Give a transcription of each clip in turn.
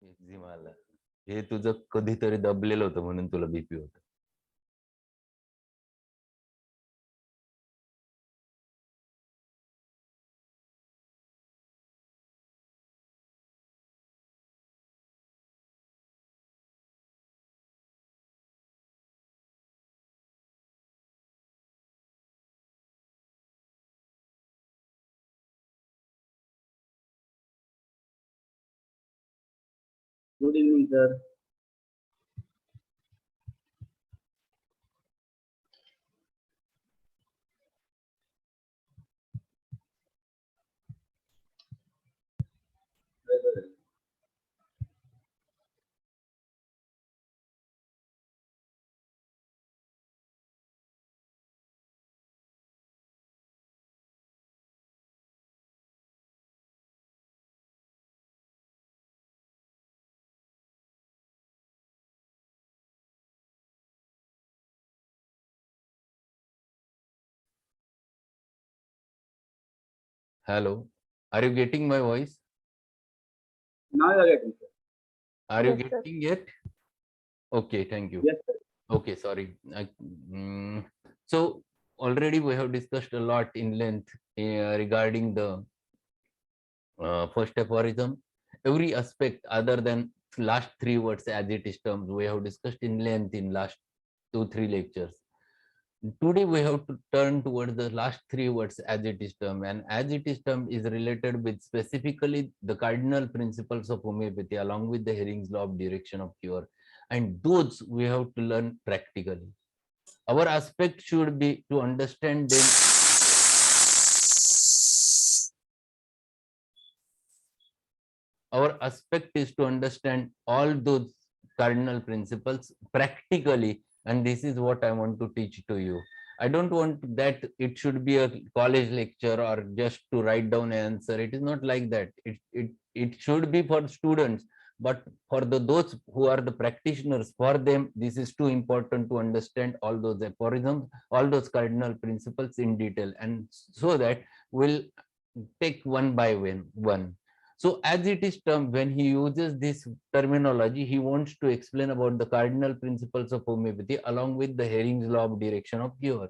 एक्झिमाला हे तुझं कधीतरी दबलेलं होतं म्हणून तुला बीपी होतं. Good evening, sir. Hello, are you getting my voice? Now you are getting, sir. Are you Yes, sir. getting it? Okay, thank you. Yes, sir. Okay, sorry. So already we have discussed a lot in length regarding the first aphorism. Every aspect other than last three words as it is termed, we have discussed in length in last 2-3 lectures. Today we have to turn towards the last three words as it is termed, and as it is termed is related with specifically the cardinal principles of homeopathy along with the Hering's law of direction of cure, and those we have to learn practically. Our aspect should be to understand them. Our aspect is to understand all those cardinal principles practically, and this is what I want to teach to you. I don't want that it should be a college lecture or just to write down an answer. It is not like that. It should be for students, but for those who are the practitioners, for them, this is too important to understand all those aphorisms, all those cardinal principles in detail, and so that we'll take one by one. So as it is termed, when he uses this terminology, he wants to explain about the cardinal principles of homeopathy along with the Hering's law of direction of cure.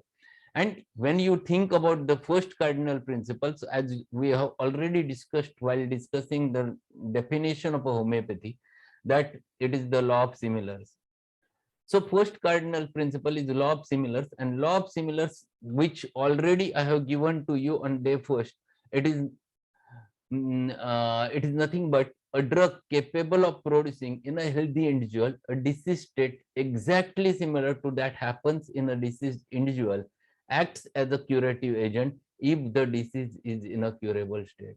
And when you think about the first cardinal principles, as we have already discussed while discussing the definition of a homeopathy, that it is the law of similars. So first cardinal principle is the law of similars, and law of similars, which already I have given to you on day first, it is nothing but a drug capable of producing in a healthy individual a disease state exactly similar to that happens in a diseased individual, acts as a curative agent if the disease is in a curable state.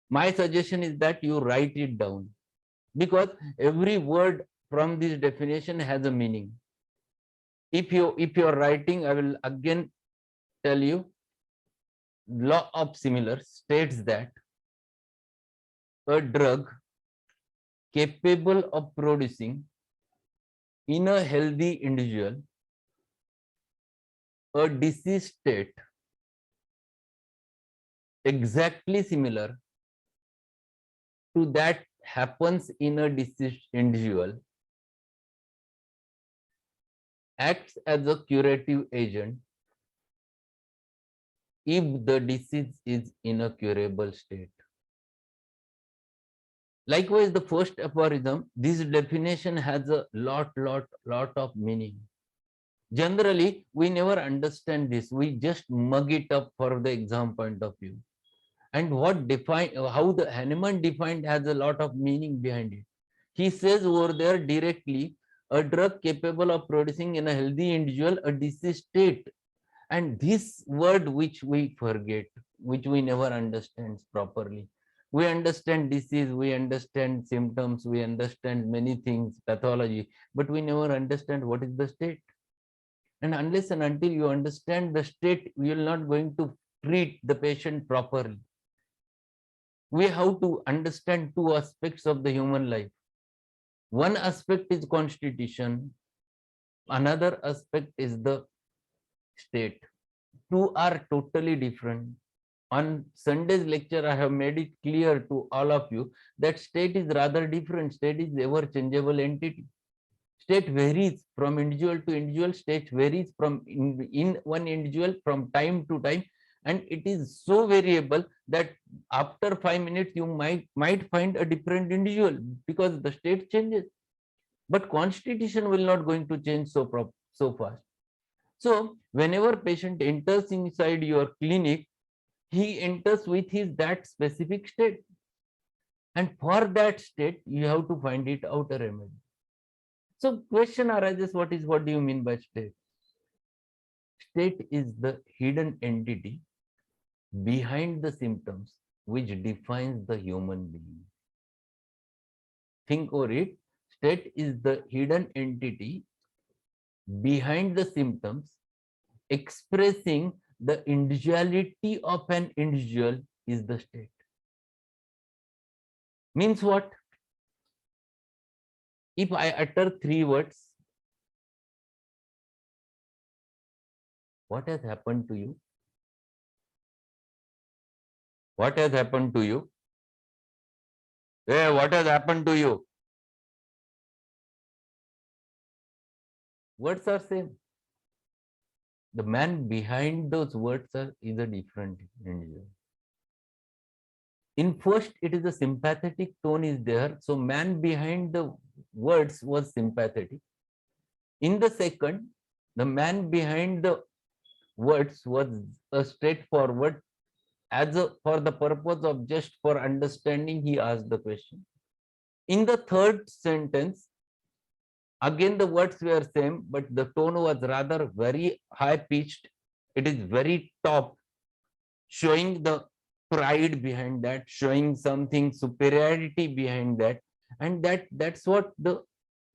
My suggestion is that you write it down, because every word from this definition has a meaning. If you're writing, I will again tell you, law of similars states that a drug capable of producing in a healthy individual a disease state exactly similar to that happens in a diseased individual, acts as a curative agent if the disease is in a curable state. Likewise, the first aphorism, this definition has a lot of meaning. Generally, we never understand this. We just mug it up for the exam point of view. And what define how the Hahnemann defined has a lot of meaning behind it. He says over there directly, a drug capable of producing in a healthy individual a disease state. And this word which we forget, which we never understand properly. We understand disease, we understand symptoms, we understand many things, pathology, but we never understand what is the state. And unless and until you understand the state, you are not going to treat the patient properly. We have to understand two aspects of the human life. One aspect is constitution, another aspect is the state. Two are totally different. On Sunday's lecture, I have made it clear to all of you that state is rather different. State is ever changeable entity. State varies from individual to individual. State varies from in one individual from time to time, and it is so variable that after 5 minutes you might find a different individual because the state changes. But constitution will not going to change so fast. So whenever patient enters inside your clinic, he enters with his that specific state, and for that state you have to find it out a remedy. So question arises, what do you mean by state? State is the hidden entity behind the symptoms which defines the human being. Think over it. State is the hidden entity behind the symptoms expressing the individuality of an individual is the state. Means what? If I utter 3 words, what has happened to you? What has happened to you? Hey, what has happened to you? Words are same. The man behind those words is a different individual. In first, it is a sympathetic tone is there. So man behind the words was sympathetic. In the second, the man behind the words was a straightforward. For the purpose of just for understanding, he asked the question. In the third sentence, again the words were same, but the tone was rather very high pitched. It is very top, showing the pride behind that, showing something superiority behind that, and that's what the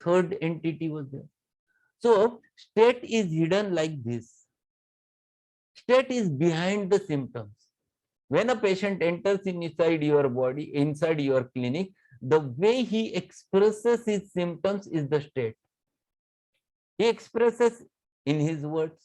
third entity was there. So state is hidden like this. State is behind the symptoms. When a patient enters inside your body, inside your clinic, the way he expresses his symptoms is the state. He expresses in his words,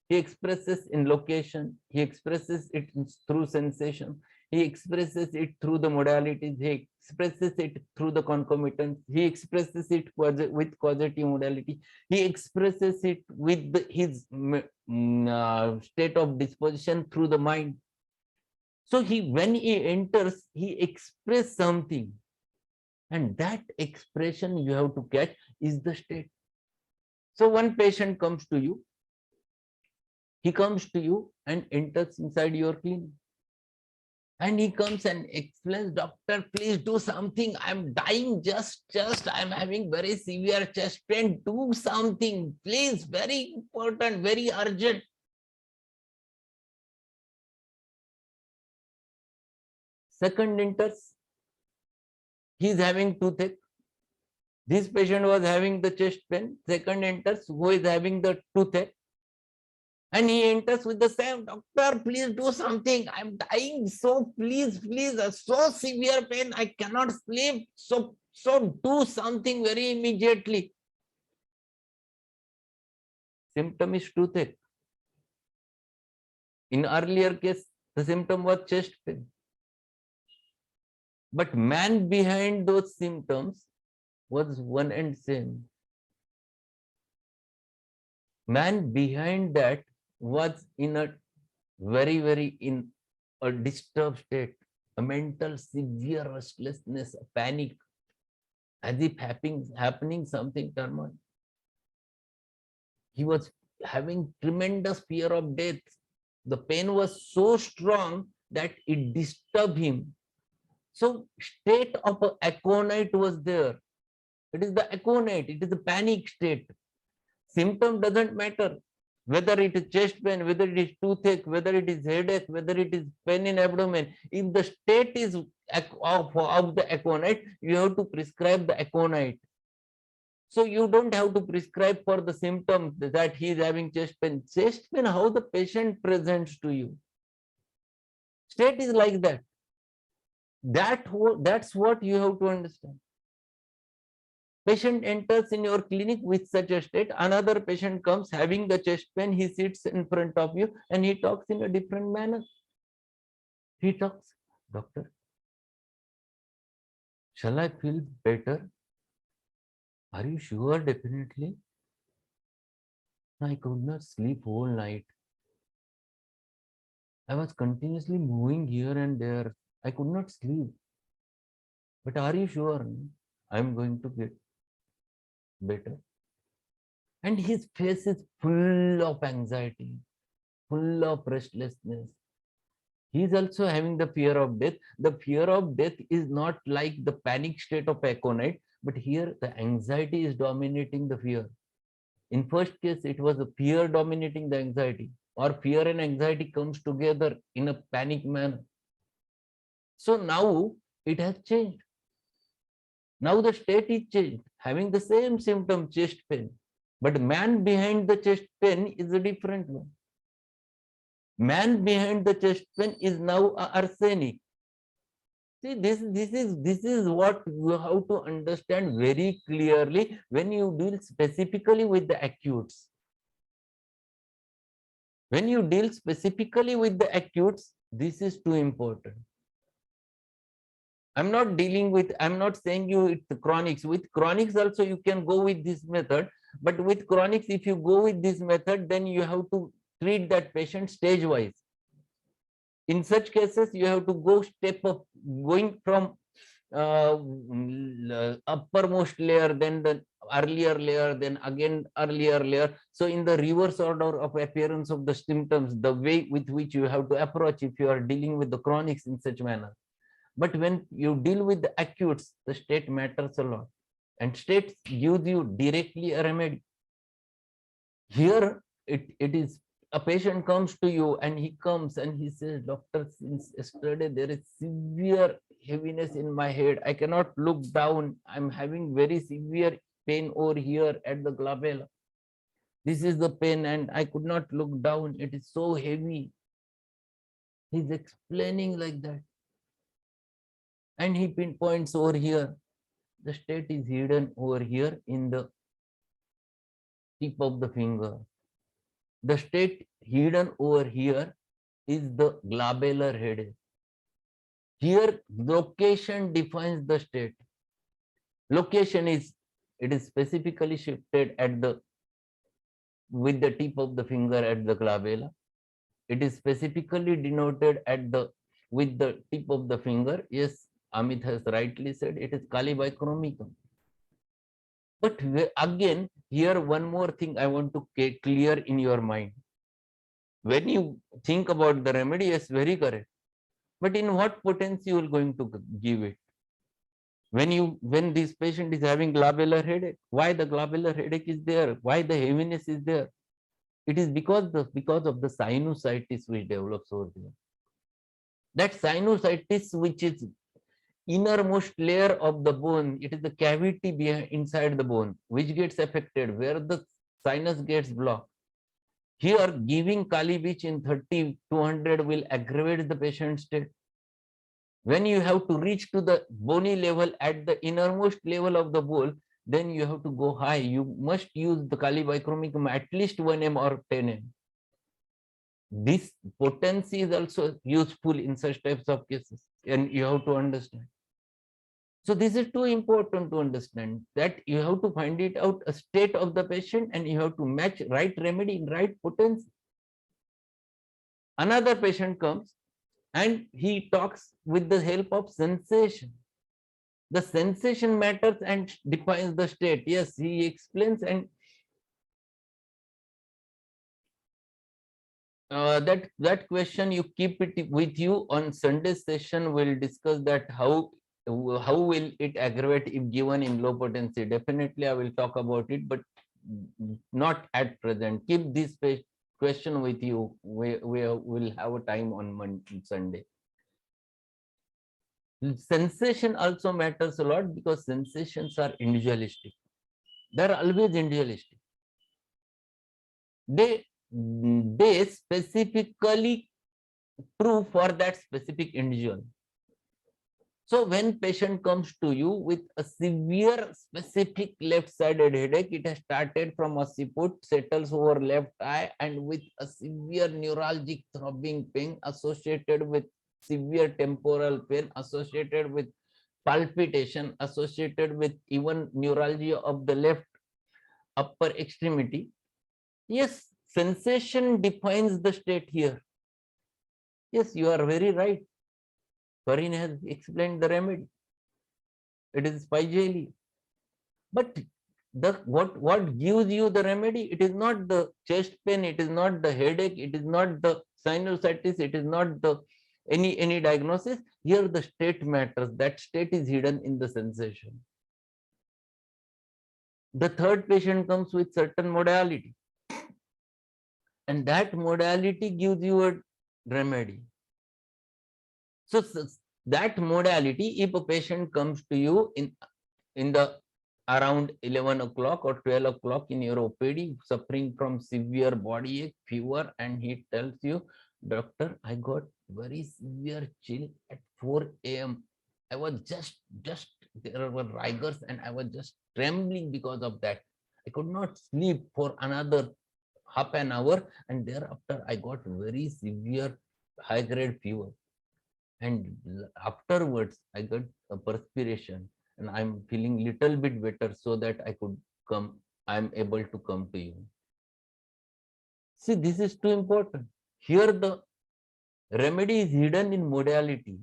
he expresses in location, he expresses it through sensation, he expresses it through the modalities, he expresses it through the concomitants, he expresses it with causative modality, he expresses it with his state of disposition through the mind. So when he enters, he expresses something, and that expression you have to catch is the state. So one patient comes to you, he comes to you and enters inside your clinic. And he comes and explains, doctor, please do something. I'm dying, just I'm having very severe chest pain. Do something, please, very important, very urgent. Second enters, he is having toothache. This patient was having the chest pain. Second enters, who is having the toothache. And he enters with the same, doctor, please do something. I'm dying. So please, so severe pain. I cannot sleep. So do something very immediately. Symptom is toothache. In earlier case, the symptom was chest pain. But man behind those symptoms was one and same. Man behind that was in a very in a disturbed state, a mental severe restlessness, a panic, as if happening something turmoil. He was having tremendous fear of death. The pain was so strong that it disturbed him. So state of aconite was there. It is the aconite, it is the panic state. Symptom doesn't matter. Whether it is chest pain, whether it is toothache, whether it is headache, whether it is pain in abdomen. If the state is of the aconite, you have to prescribe the aconite. So you don't have to prescribe for the symptom that he is having chest pain. Chest pain, how the patient presents to you. State is like that. That's what you have to understand. Patient enters in your clinic with such a state. Another patient comes having the chest pain. He sits in front of you and he talks in a different manner. He talks, doctor, shall I feel better? Are you sure? Definitely. I could not sleep whole night. I was continuously moving here and there. I could not sleep. But are you sure? I'm going to get better. And his face is full of anxiety, full of restlessness. He is also having the fear of death. The fear of death is not like the panic state of aconite, but here the anxiety is dominating the fear. In first case, it was the fear dominating the anxiety, or fear and anxiety comes together in a panic manner. So now it has changed. Now the state is changed, having the same symptom, chest pain. But man behind the chest pain is a different one. Man behind the chest pain is now arsenic. See, this is what you have to understand very clearly when you deal specifically with the acutes. When you deal specifically with the acutes, this is too important. I'm not saying you it's the chronics. With chronics also you can go with this method, but with chronics, if you go with this method, then you have to treat that patient stage wise. In such cases, you have to go step up, going from uppermost layer, then the earlier layer, then again earlier layer. So in the reverse order of appearance of the symptoms, the way with which you have to approach if you are dealing with the chronics in such manner. But when you deal with the acutes, the state matters a lot. And state gives you directly a remedy. Here, it is a patient comes to you and he comes and he says, doctor, since yesterday there is severe heaviness in my head. I cannot look down. I'm having very severe pain over here at the glabella. This is the pain and I could not look down. It is so heavy. He's explaining like that. And he pinpoints over here. The state is hidden over here in the tip of the finger. The state hidden over here is the glabellar headache. Here, location defines the state. Location is, it is specifically shifted at the, with the tip of the finger at the glabella. It is specifically denoted at the, with the tip of the finger. Yes, Amit has rightly said, it is Kali bichromicum. But again, here one more thing I want to get clear in your mind. When you think about the remedy, yes, very correct. But in what potency you are going to give it? When this patient is having glabellar headache, why the glabellar headache is there? Why the heaviness is there? It is because of the sinusitis which develops over there. That sinusitis, which is innermost layer of the bone, it is the cavity behind, inside the bone, which gets affected, where the sinus gets blocked. Here, giving Kali Beach in 30-200 will aggravate the patient's state. When you have to reach to the bony level at the innermost level of the bone, then you have to go high. You must use the Kali bichromicum at least 1 m or 10 m. This potency is also useful in such types of cases, and you have to understand. So this is too important to understand, that you have to find it out a state of the patient and you have to match right remedy in right potency. Another patient comes and he talks with the help of sensation. The sensation matters and defines the state. Yes, he explains, and that question you keep it with you. On Sunday session we'll discuss that how will it aggravate if given in low potency. Definitely I will talk about it, but not at present. Keep this question with you. We will have a time on Sunday. Sensation also matters a lot because sensations are individualistic. They're always individualistic. They specifically true for that specific individual. So when patient comes to you with a severe specific left-sided headache, it has started from occiput, settles over left eye, and with a severe neuralgic throbbing pain associated with severe temporal pain associated with palpitation, associated with even neuralgia of the left upper extremity. Yes, sensation defines the state here. Yes, you are very right. Corinne has explained the remedy. It is Spigeli. But what gives you the remedy? It is not the chest pain, it is not the headache, it is not the sinusitis, it is not the any diagnosis. Here the state matters. That state is hidden in the sensation. The third patient comes with certain modality, and that modality gives you a remedy. So that modality, if a patient comes to you in the around 11 o'clock or 12 o'clock in your OPD, suffering from severe body ache, fever, and he tells you, doctor, I got very severe chill at 4 a.m. I was just there were rigors and I was just trembling because of that. I could not sleep for another half an hour, and thereafter I got very severe high-grade fever. And afterwards, I got a perspiration and I'm feeling little bit better, so that I could come, I'm able to come to you. See, this is too important. Here the remedy is hidden in modality.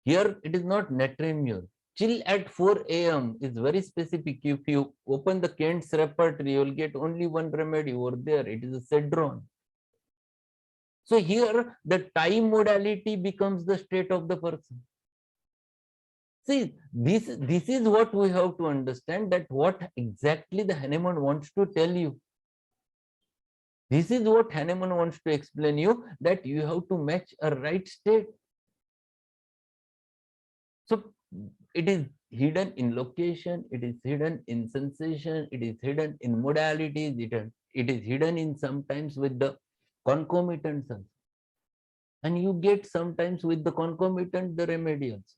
Here it is not natremure. Chill at 4 a.m. is very specific. If you open the Kent's repertory, you will get only one remedy over there. It is a cedron. So here the time modality becomes the state of the person. See, this is what we have to understand, that what exactly the Hahnemann wants to tell you. This is what Hahnemann wants to explain you, that you have to match a right state. So it is hidden in location, it is hidden in sensation, it is hidden in modalities, it is hidden in sometimes with the concomitant sense. And you get sometimes with the concomitant the remedials.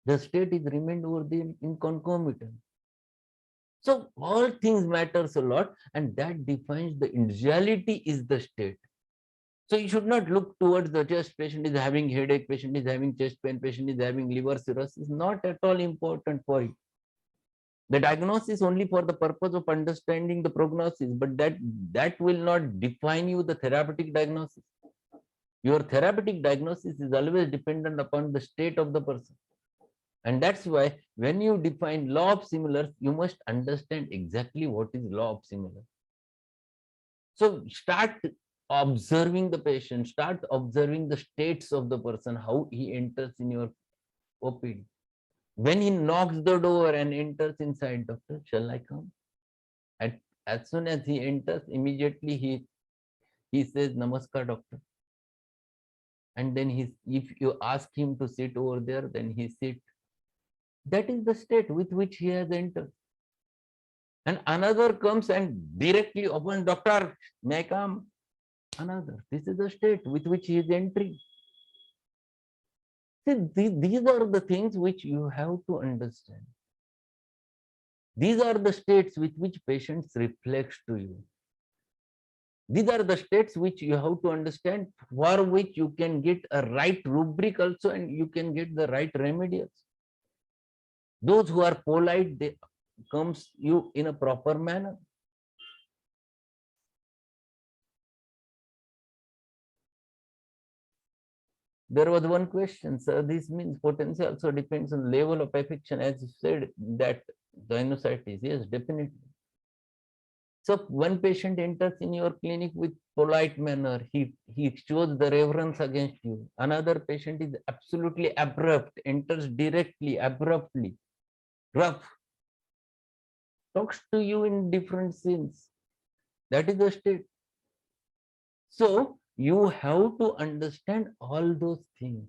The state is remained over the in concomitant. So all things matters a lot, and that defines the individuality is the state. So you should not look towards the chest patient is having headache, patient is having chest pain, patient is having liver cirrhosis. Not at all important for you. The diagnosis is only for the purpose of understanding the prognosis, but that will not define you the therapeutic diagnosis. Your therapeutic diagnosis is always dependent upon the state of the person. And that's why when you define law of similars, you must understand exactly what is law of similars. So start observing the patient, start observing the states of the person, how he enters in your OPD. When he knocks the door and enters inside, doctor, shall I come? And as soon as he enters, immediately he says, Namaskar, doctor. And then if you ask him to sit over there, then he sits. That is the state with which he has entered. And another comes and directly opens, doctor, may I come? Another. This is the state with which he is entering. See, these are the things which you have to understand. These are the states with which patients reflect to you. These are the states which you have to understand, for which you can get a right rubric also, and you can get the right remedies. Those who are polite, they comes you in a proper manner. There was one question, sir. This means potency also depends on level of affection, as you said, that sinusitis. Yes, definitely. So one patient enters in your clinic with polite manner. He shows the reverence against you. Another patient is absolutely abrupt, enters directly, abruptly, rough, talks to you in different scenes. That is the state. So you have to understand all those things.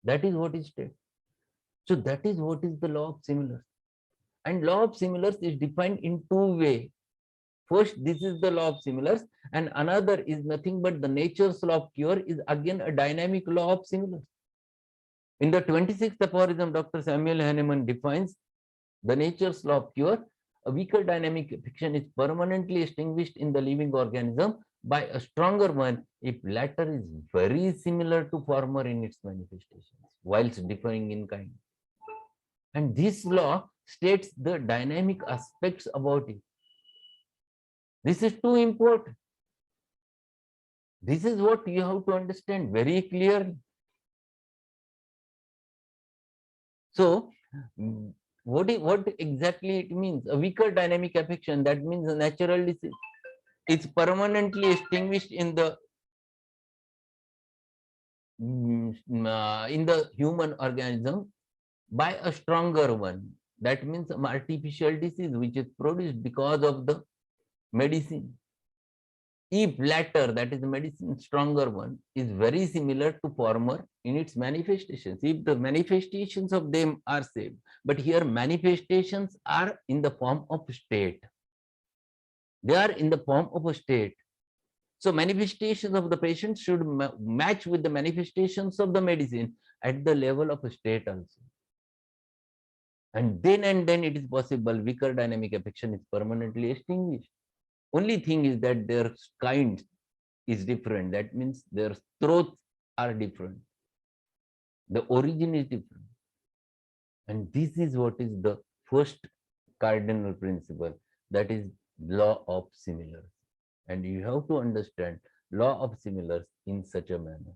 That is what is state. So that is what is the law of similars. And law of similars is defined in two ways. First, this is the law of similars, and another is nothing but the nature's law of cure is again a dynamic law of similars. In the 26th aphorism, Dr. Samuel Hahnemann defines the nature's law of cure. A weaker dynamic affection is permanently extinguished in the living organism by a stronger one if latter is very similar to former in its manifestations, whilst differing in kind. And this law states the dynamic aspects about it. This is too important. This is what you have to understand very clearly. So, what exactly it means? A weaker dynamic affection, that means a natural disease. It's permanently extinguished in the human organism by a stronger one. That means an artificial disease which is produced because of the medicine. If latter, that is the medicine, stronger one, is very similar to former in its manifestations, if the manifestations of them are same, but here manifestations are in the form of state. They are in the form of a state. So manifestations of the patient should match with the manifestations of the medicine at the level of a state also. And then it is possible weaker dynamic affection is permanently extinguished. Only thing is that their kind is different. That means their throats are different. The origin is different. And this is what is the first cardinal principle, that is law of similars. And you have to understand law of similars in such a manner.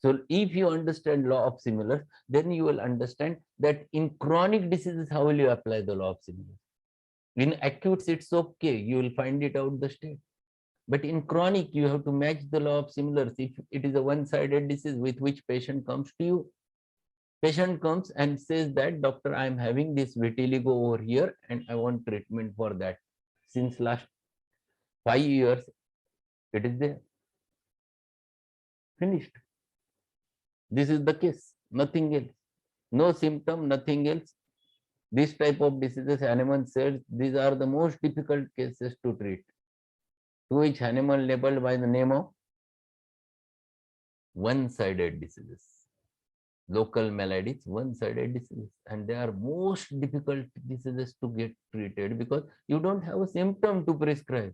So if you understand law of similars, then you will understand that in chronic diseases, how will you apply the law of similars? In acutes, it's okay. You will find it out the state. But in chronic, you have to match the law of similars. If it is a one-sided disease with which patient comes to you, patient comes and says that, doctor, I am having this vitiligo over here and I want treatment for that. Since last 5 years, it is there. Finished. This is the case, nothing else. No symptom, nothing else. This type of diseases, Hahnemann said, these are the most difficult cases to treat, to which Hahnemann labeled by the name of one-sided diseases. Local maladies, one-sided diseases. And they are most difficult diseases to get treated because you don't have a symptom to prescribe.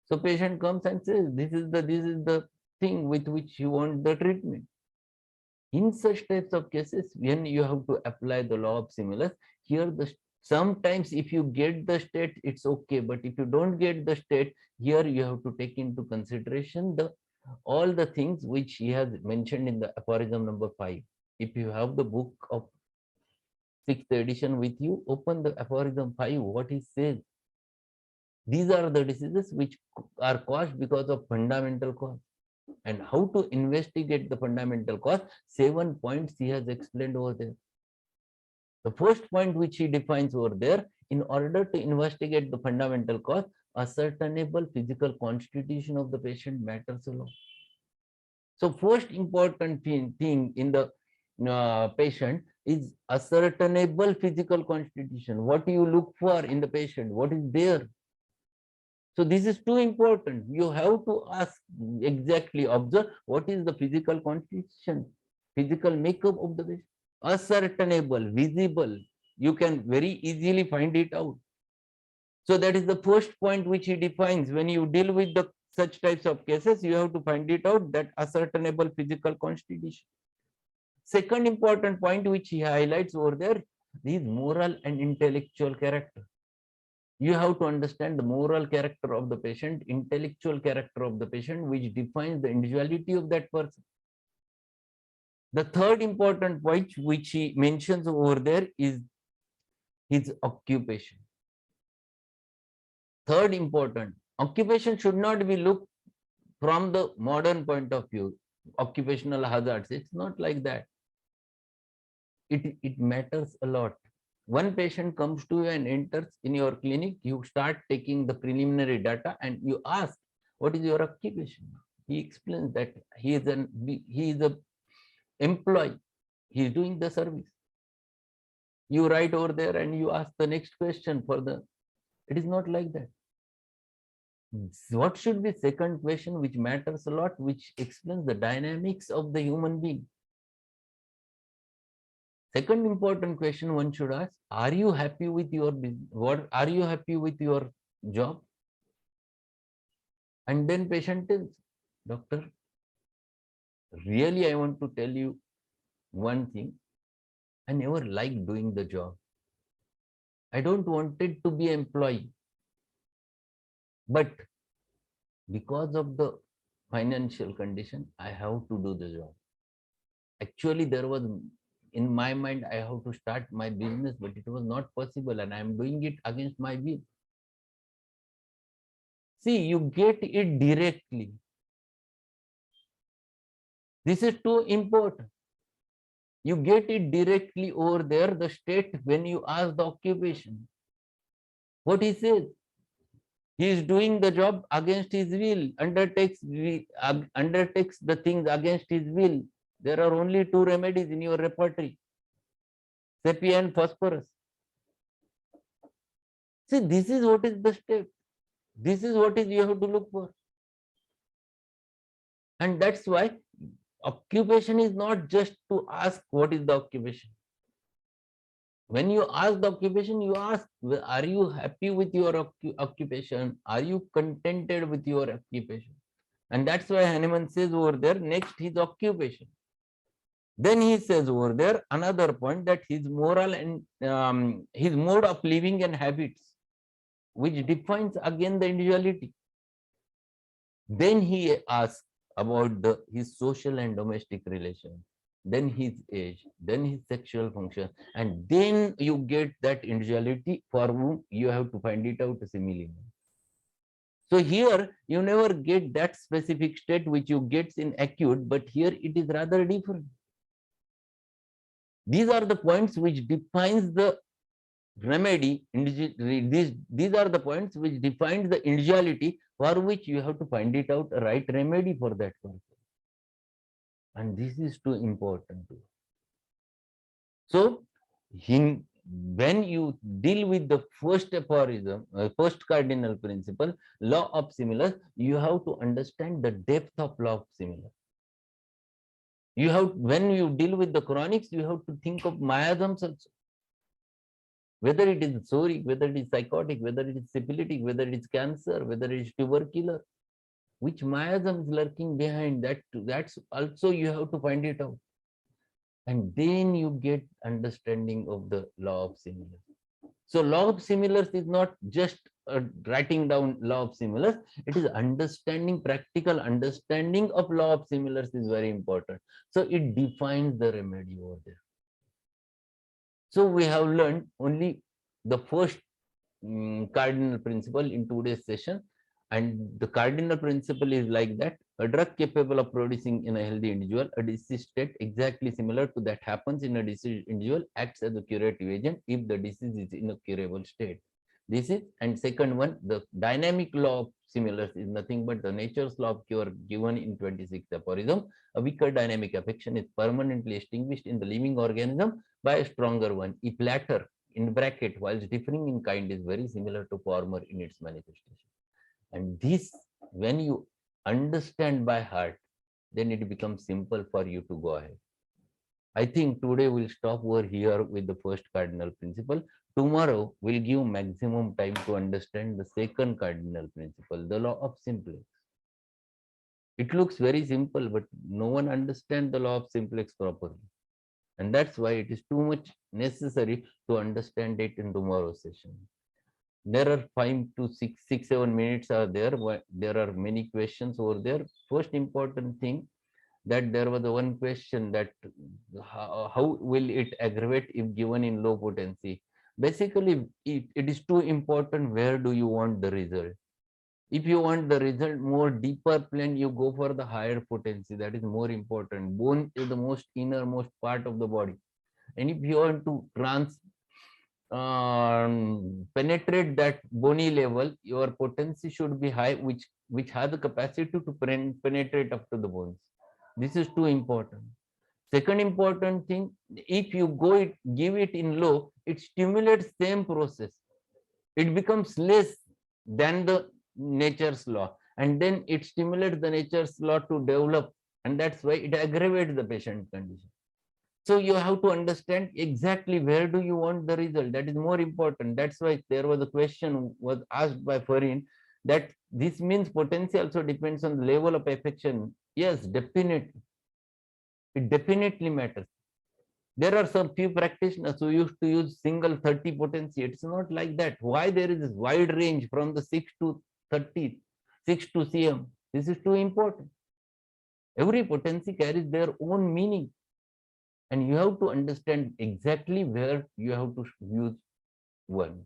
So patient comes and says, this is the thing with which you want the treatment. In such types of cases, when you have to apply the law of similars, here sometimes if you get the state, it's okay. But if you don't get the state, here you have to take into consideration all the things which he has mentioned in the aphorism number 5. If you have the book of 6th edition with you, open the aphorism 5, what he says. These are the diseases which are caused because of fundamental cause. And how to investigate the fundamental cause, 7 points he has explained over there. The first point which he defines over there, in order to investigate the fundamental cause, ascertainable physical constitution of the patient matters a lot. So first important thing in the patient is ascertainable physical constitution. What do you look for in the patient? What is there? So this is too important. You have to ask exactly, observe what is the physical constitution, physical makeup of the patient. Ascertainable, visible. You can very easily find it out. So that is the first point which he defines. When you deal with such types of cases, you have to find it out, that ascertainable physical constitution. Second important point which he highlights over there is moral and intellectual character. You have to understand the moral character of the patient, intellectual character of the patient, which defines the individuality of that person. The third important point which he mentions over there is his occupation. Third important, occupation should not be looked from the modern point of view, occupational hazards. It's not like that. It matters a lot. One patient comes to you and enters in your clinic, you start taking the preliminary data and you ask, what is your occupation? He explains that he is an employee, he is doing the service. You write over there and you ask the next question it is not like that. What should be second question which matters a lot, which explains the dynamics of the human being? Second important question one should ask, are you happy with your business? Are you happy with your job? And then patient tells, doctor, really I want to tell you one thing. I never liked doing the job. I don't want it to be employee. But because of the financial condition, I have to do the job. Actually, there was in my mind, I have to start my business, but it was not possible, and I am doing it against my will. See, you get it directly. This is too important. You get it directly over there, the state, when you ask the occupation. What he says, he is doing the job against his will, undertakes the things against his will. There are only two remedies in your repertory, sepia and phosphorus. See, this is what is the state. This is what is you have to look for. And that's why occupation is not just to ask what is the occupation. When you ask the occupation, you ask, are you happy with your occupation? Are you contented with your occupation? And that's why Hahnemann says over there, next his occupation. Then he says over there another point, that his moral and his mode of living and habits, which defines again the individuality. Then he asks about his social and domestic relations, then his age, then his sexual function, and then you get that individuality for whom you have to find it out similarly. So here you never get that specific state which you get in acute, but here it is rather different. These are the points which defines the remedy. These are the points which define the individuality, for which you have to find it out a right remedy for that purpose. And this is too important. So when you deal with the first aphorism, first cardinal principle, law of similars, you have to understand the depth of law of similars. You have, when you deal with the chronics, you have to think of miasms also. Whether it is psoric, whether it is psychotic, whether it is syphilitic, whether it is cancer, whether it is tubercular, which miasm is lurking behind that, that's also you have to find it out. And then you get understanding of the law of similars. So law of similars is not just writing down law of similars, it is understanding, practical understanding of law of similars is very important. So it defines the remedy over there. So we have learned only the first cardinal principle in today's session. And the cardinal principle is like that: a drug capable of producing in a healthy individual a disease state exactly similar to that happens in a diseased individual acts as a curative agent if the disease is in a curable state. This is, and second one, the dynamic law of similars is nothing but the nature's law of cure given in 26th aphorism. A weaker dynamic affection is permanently extinguished in the living organism by a stronger one, if latter, in bracket, whilst differing in kind, is very similar to former in its manifestation. And this, when you understand by heart, then it becomes simple for you to go ahead. I think today we'll stop over here with the first cardinal principle. Tomorrow we'll give maximum time to understand the second cardinal principle, the law of simplex. It looks very simple, but no one understands the law of simplex properly. And that's why it is too much necessary to understand it in tomorrow's session. There are 5 to 7 minutes are there. There are many questions over there. First important thing, that there was one question, that how will it aggravate if given in low potency? Basically, it is too important. Where do you want the result? If you want the result more deeper plane, you go for the higher potency. That is more important. Bone is the most innermost part of the body. And if you want to penetrate that bony level, your potency should be high, which has the capacity to penetrate up to the bones. This is too important. Second important thing, if you give it in low, it stimulates same process. It becomes less than the nature's law, and then it stimulates the nature's law to develop, and that's why it aggravates the patient condition. So you have to understand exactly where do you want the result. That is more important. That's why there was a question was asked by Farin, That this means potency also depends on the level of affection. Yes, definitely. It definitely matters. There are some few practitioners who used to use single 30 potency. It's not like that. Why there is this wide range from the 6 to 30, 6 to cm? This is too important. Every potency carries their own meaning, and you have to understand exactly where you have to use one.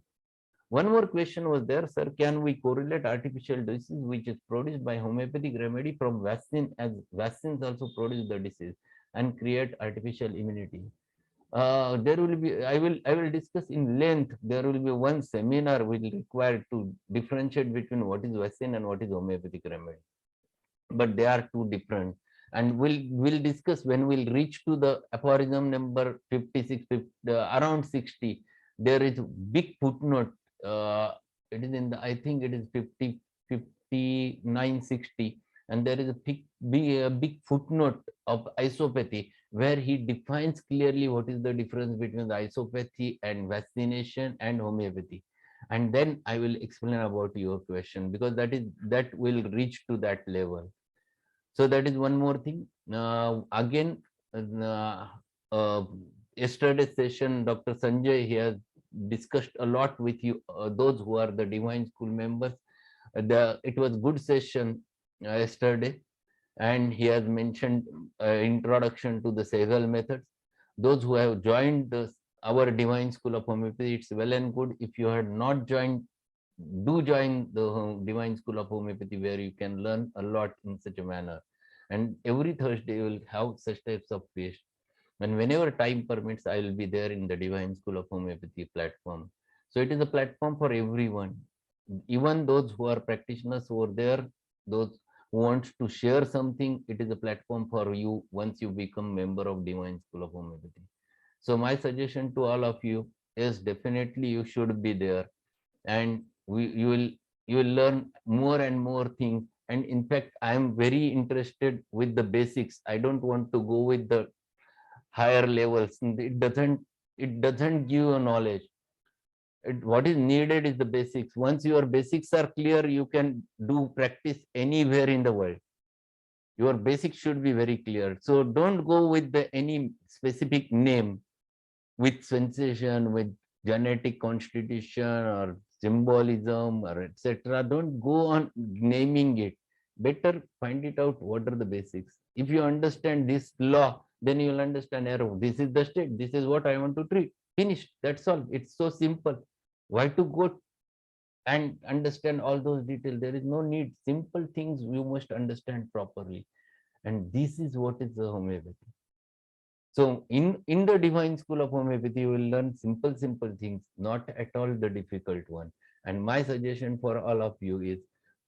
One more question was there, sir. Can we correlate artificial disease which is produced by homeopathic remedy from vaccine, as vaccines also produce the disease, and create artificial immunity? There will be, I will discuss in length. There will be one seminar will require to differentiate between what is vaccine and what is homeopathic remedy, but they are two different, and we'll discuss when we'll reach to the aphorism number 56, 50, around 60. There is big footnote. It is in the, I think it is 50, 59, 60, and there is a big footnote of isopathy where he defines clearly what is the difference between the isopathy and vaccination and homeopathy. And then I will explain about your question, because that will reach to that level. So that is one more thing. Again, uh, uh, yesterday's session, Dr. Sanjay, he has discussed a lot with you, those who are the Divine School members. It was good session yesterday, and he has mentioned introduction to the several methods. Those who have joined our Divine School of Homeopathy, it's well and good. If you had not joined, do join the Divine School of Homeopathy, where you can learn a lot in such a manner. And every Thursday you will have such types of feast. And whenever time permits, I will be there in the Divine School of Homeopathy platform. So it is a platform for everyone, even those who are practitioners over there, those who want to share something. It is a platform for you once you become member of Divine School of Homeopathy. So my suggestion to all of you is definitely you should be there, and you will learn more and more things. And in fact, I am very interested with the basics. I don't want to go with the higher levels. It doesn't give you knowledge. What is needed is the basics. Once your basics are clear, you can do practice anywhere in the world. Your basics should be very clear. So don't go with any specific name, with sensation, with genetic constitution or symbolism or etc. Don't go on naming it. Better find it out what are the basics. If you understand this law, then you'll understand arrow. This is the state. This is what I want to treat. Finished. That's all. It's so simple. Why to go and understand all those details? There is no need. Simple things you must understand properly. And this is what is the homeopathy. So in the Divine School of Homeopathy, you will learn simple things, not at all the difficult one. And my suggestion for all of you is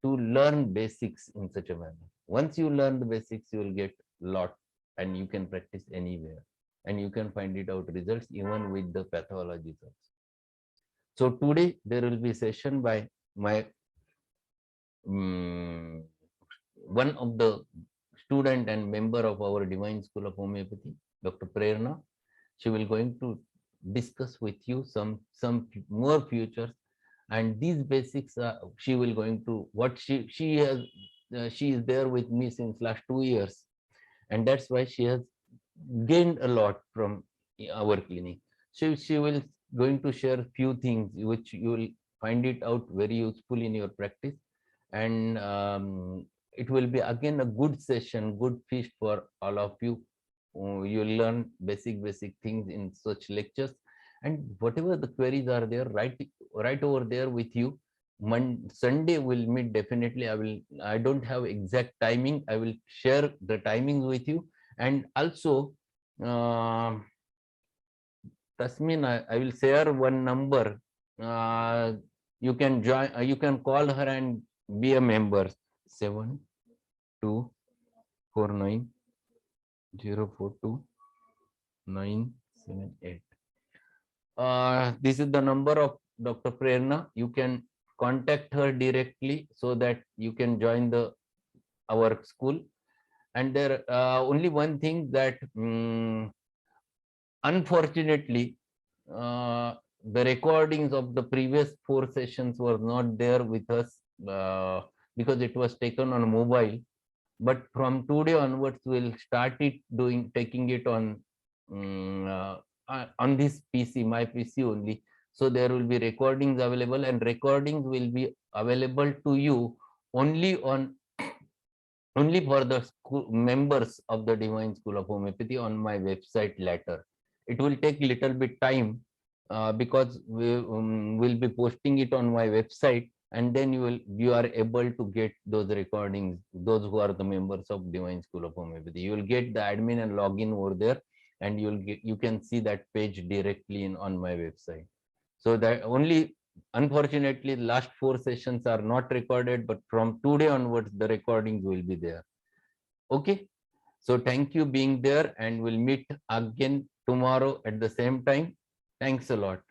to learn basics in such a manner. Once you learn the basics, you will get a lot, and you can practice anywhere. And you can find it out results even with the pathologies also. So today there will be a session by my um, one of the student and member of our Divine School of Homeopathy, Dr. Prerna. She will going to discuss with you some more futures, and these basics she will going to what she has she is there with me since last 2 years, and that's why she has gained a lot from our clinic. So she will going to share few things which you will find it out very useful in your practice. And it will be again a good session, good feast for all of you. You'll learn basic things in such lectures, and whatever the queries are there, right over there with you. Sunday we'll meet definitely. I don't have exact timing. I will share the timings with you. And also uh, Tasmin, I will share one number. You can join. You can call her and be a member. 7249042978. This is the number of Dr. Prerna. You can contact her directly so that you can join our school. And there only one thing that unfortunately the recordings of the previous 4 sessions were not there with us. because it was taken on mobile. But from today onwards, we'll start it taking it on this PC, my PC only. So there will be recordings available, and recordings will be available to you only only for the members of the Divine School of Homeopathy on my website later. It will take little bit time because we will be posting it on my website, and then you are able to get those recordings, those who are the members of Divine School of Homeopathy. You will get the admin and login over there, and you can see that page directly on my website. So that only, unfortunately, last 4 sessions are not recorded, but from today onwards, the recordings will be there. Okay. So thank you being there, and we'll meet again tomorrow at the same time. Thanks a lot.